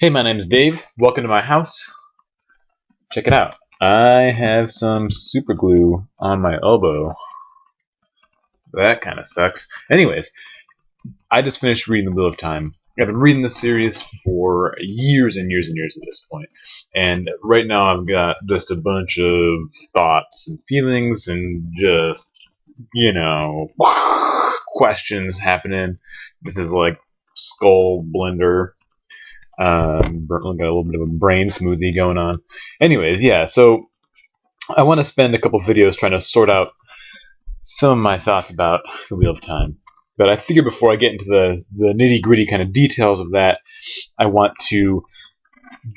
Hey, my name's Dave. Welcome to my house. Check it out. I have some super glue on my elbow. That kind of sucks. Anyways, I just finished reading The Wheel of Time. I've been reading this series for years and years and years at this point. And right now I've got just a bunch of thoughts and feelings and just, questions happening. This is like skull blender. Got a little bit of a brain smoothie going on. Anyways, yeah, so I want to spend a couple videos trying to sort out some of my thoughts about The Wheel of Time. But I figure before I get into the nitty-gritty kind of details of that, I want to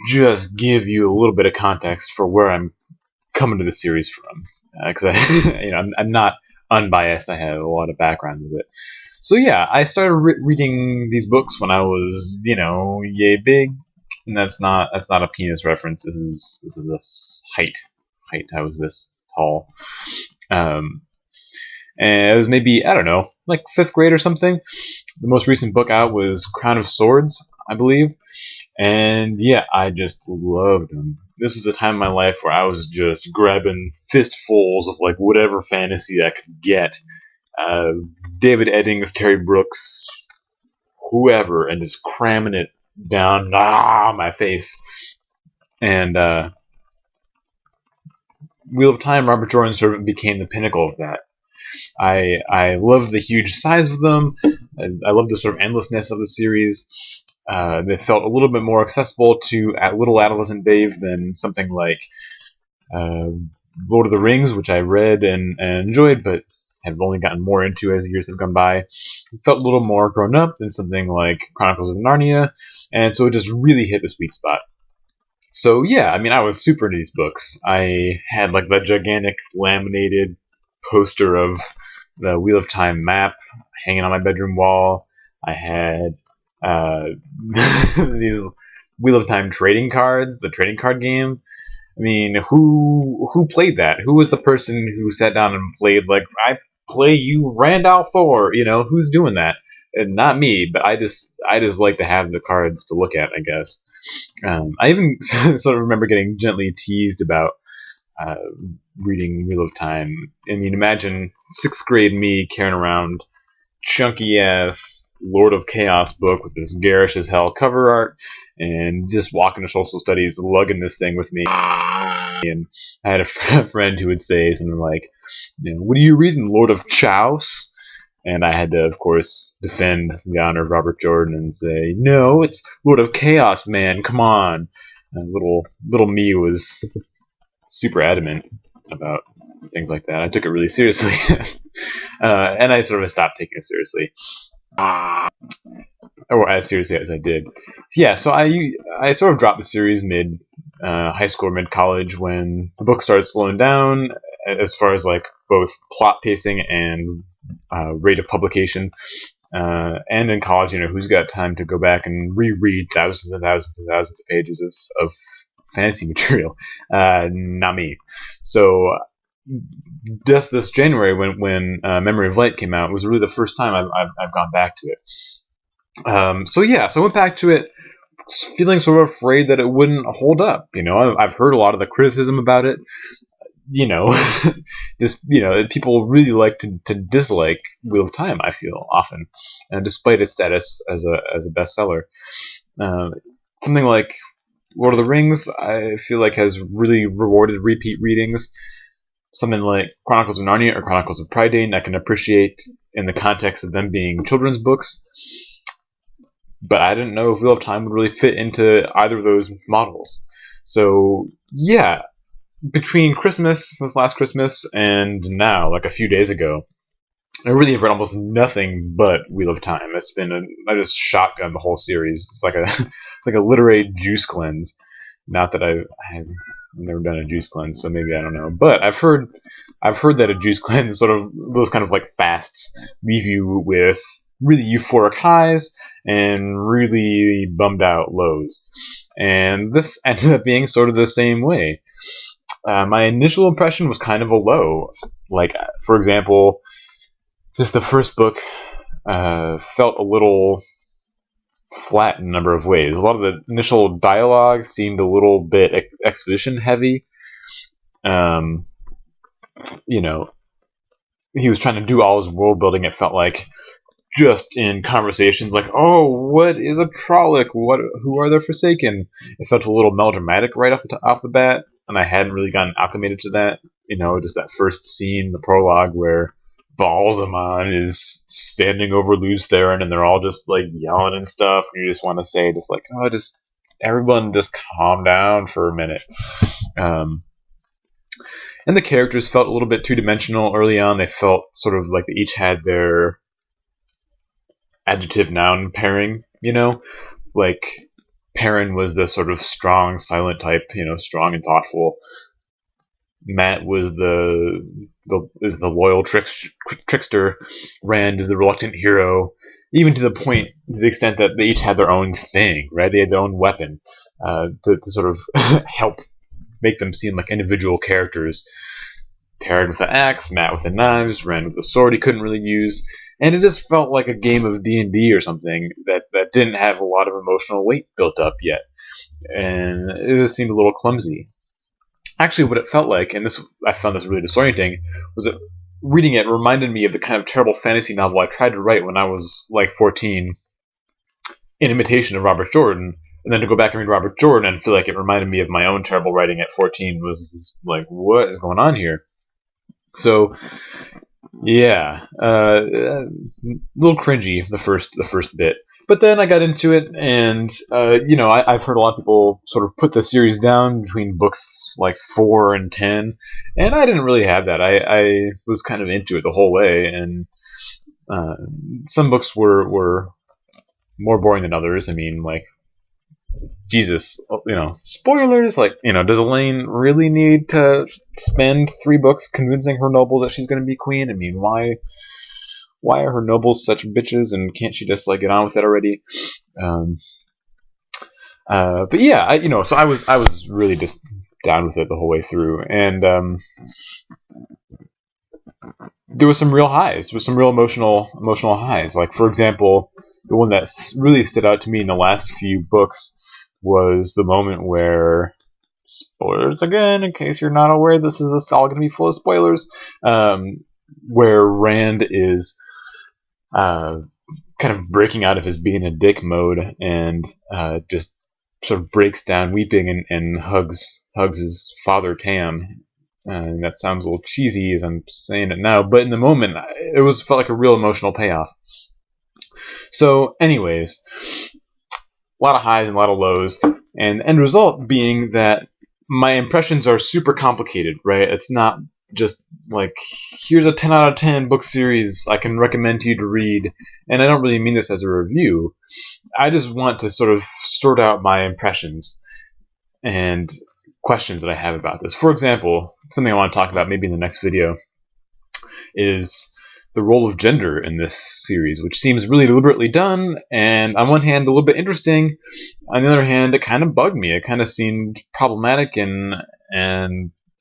just give you a little bit of context for where I'm coming to the series from. Because I'm not unbiased. I have a lot of background with it. So yeah, I started reading these books when I was, yay big, and that's not a penis reference. This is a height. I was this tall, and it was maybe, I don't know, like 5th grade or something. The most recent book out was Crown of Swords, I believe, and yeah, I just loved them. This is a time in my life where I was just grabbing fistfuls of like whatever fantasy I could get. David Eddings, Terry Brooks, whoever, and just cramming it down my face. And Wheel of Time, Robert Jordan sort of became the pinnacle of that. I loved the huge size of them. I loved the sort of endlessness of the series. They felt a little bit more accessible to little adolescent Dave than something like Lord of the Rings, which I read and enjoyed, but have only gotten more into as the years have gone by. It felt a little more grown up than something like Chronicles of Narnia, and so it just really hit the sweet spot. So yeah, I was super into these books. I had like the gigantic laminated poster of the Wheel of Time map hanging on my bedroom wall. I had these Wheel of Time trading cards, the trading card game. Who played that? Who was the person who sat down and played like, I play you Randolph Thor? Who's doing that? And not me, but I just like to have the cards to look at, I guess. I even sort of remember getting gently teased about reading Wheel of Time. Imagine 6th grade me carrying around chunky ass Lord of Chaos book with this garish as hell cover art, and just walking to social studies lugging this thing with me. And I had a friend who would say something like, what are you reading, Lord of Chaos? And I had to, of course, defend the honor of Robert Jordan and say, no, it's Lord of Chaos, man, come on. And little me was super adamant about things like that. I took it really seriously. And I sort of stopped taking it seriously. Or as seriously as I did. Yeah, so I sort of dropped the series mid high school or mid college when the book started slowing down as far as like both plot pacing and rate of publication. And in college, who's got time to go back and reread thousands and thousands and thousands of pages of fantasy material? Not me. So just this January, when Memory of Light came out, was really the first time I've gone back to it. So I went back to it feeling sort of afraid that it wouldn't hold up. I've heard a lot of the criticism about it. People really like to dislike Wheel of Time, I feel, often, and despite its status as a bestseller. Something like Lord of the Rings, I feel like has really rewarded repeat readings. Something like Chronicles of Narnia or Chronicles of Prydain, I can appreciate in the context of them being children's books. But I didn't know if Wheel of Time would really fit into either of those models. So, yeah, between this last Christmas, and now, like a few days ago, I really have read almost nothing but Wheel of Time. I just shotgun the whole series. It's like a literary juice cleanse. Not that I've never done a juice cleanse, so maybe I don't know. But I've heard that a juice cleanse, sort of those kind of like fasts, leave you with really euphoric highs and really bummed out lows. And this ended up being sort of the same way. My initial impression was kind of a low. Like, for example, just the first book felt a little flat in a number of ways. A lot of the initial dialogue seemed a little bit exposition heavy. You know, he was trying to do all his world building. It felt like just in conversations like, oh, what is a Trolloc? Who are the Forsaken? It felt a little melodramatic right off the bat, and I hadn't really gotten acclimated to that. You know, just that first scene, the prologue, where Balsamon is standing over Luz Theron, and they're all just like yelling and stuff. And you just want to say, just like, oh, just everyone, just calm down for a minute. And the characters felt a little bit two-dimensional early on. They felt sort of like they each had their adjective-noun pairing, you know? Like, Perrin was the sort of strong, silent type, you know, strong and thoughtful. Matt was the loyal trickster. Rand is the reluctant hero. Even to the extent that they each had their own thing, right? They had their own weapon to sort of help make them seem like individual characters. Perrin with the axe, Matt with the knives, Rand with the sword he couldn't really use, and it just felt like a game of D&D or something that didn't have a lot of emotional weight built up yet, and it just seemed a little clumsy. Actually, what it felt like, and I found this really disorienting, was that reading it reminded me of the kind of terrible fantasy novel I tried to write when I was like 14, in imitation of Robert Jordan. And then to go back and read Robert Jordan and feel like it reminded me of my own terrible writing at 14 was like, what is going on here? So, yeah, a little cringy the first bit. But then I got into it, and you know, I've heard a lot of people sort of put the series down between books like 4 and 10, and I didn't really have that. I was kind of into it the whole way, and some books were more boring than others. I mean, like, Jesus, you know, spoilers, like, you know, does Elaine really need to spend 3 books convincing her nobles that she's going to be queen? I mean, why are her nobles such bitches, and can't she just, like, get on with it already? But yeah, you know, so I was really just down with it the whole way through, and there was some real highs, with some real emotional highs. Like, for example, the one that really stood out to me in the last few books was the moment where, spoilers again, in case you're not aware, this is all going to be full of spoilers, where Rand is kind of breaking out of his being a dick mode, and just sort of breaks down weeping and hugs his father Tam. And that sounds a little cheesy as I'm saying it now, but in the moment, it felt like a real emotional payoff. So, anyways, a lot of highs and a lot of lows, and the end result being that my impressions are super complicated, right? It's not just like, here's a 10 out of 10 book series I can recommend to you to read, and I don't really mean this as a review. I just want to sort of sort out my impressions and questions that I have about this. For example, something I want to talk about maybe in the next video is the role of gender in this series, which seems really deliberately done, and on one hand a little bit interesting, on the other hand it kind of bugged me. It kind of seemed problematic and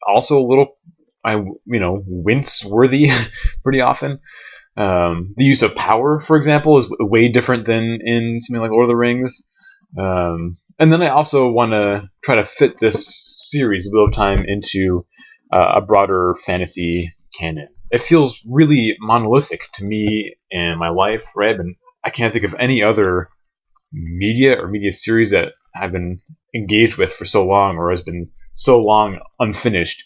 also a little, wince worthy pretty often. The use of power, for example, is way different than in something like Lord of the Rings. And then I also want to try to fit this series, Wheel of Time, into a broader fantasy canon. It feels really monolithic to me in my life, right? And I can't think of any other media series that I've been engaged with for so long, or has been so long unfinished.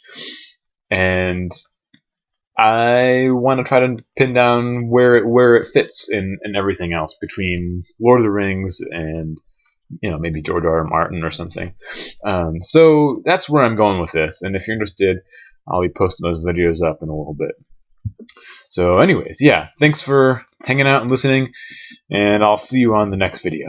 And I want to try to pin down where it fits in everything else between Lord of the Rings and, maybe George R. R. Martin or something. So that's where I'm going with this. And if you're interested, I'll be posting those videos up in a little bit. So anyways, yeah, thanks for hanging out and listening, and I'll see you on the next video.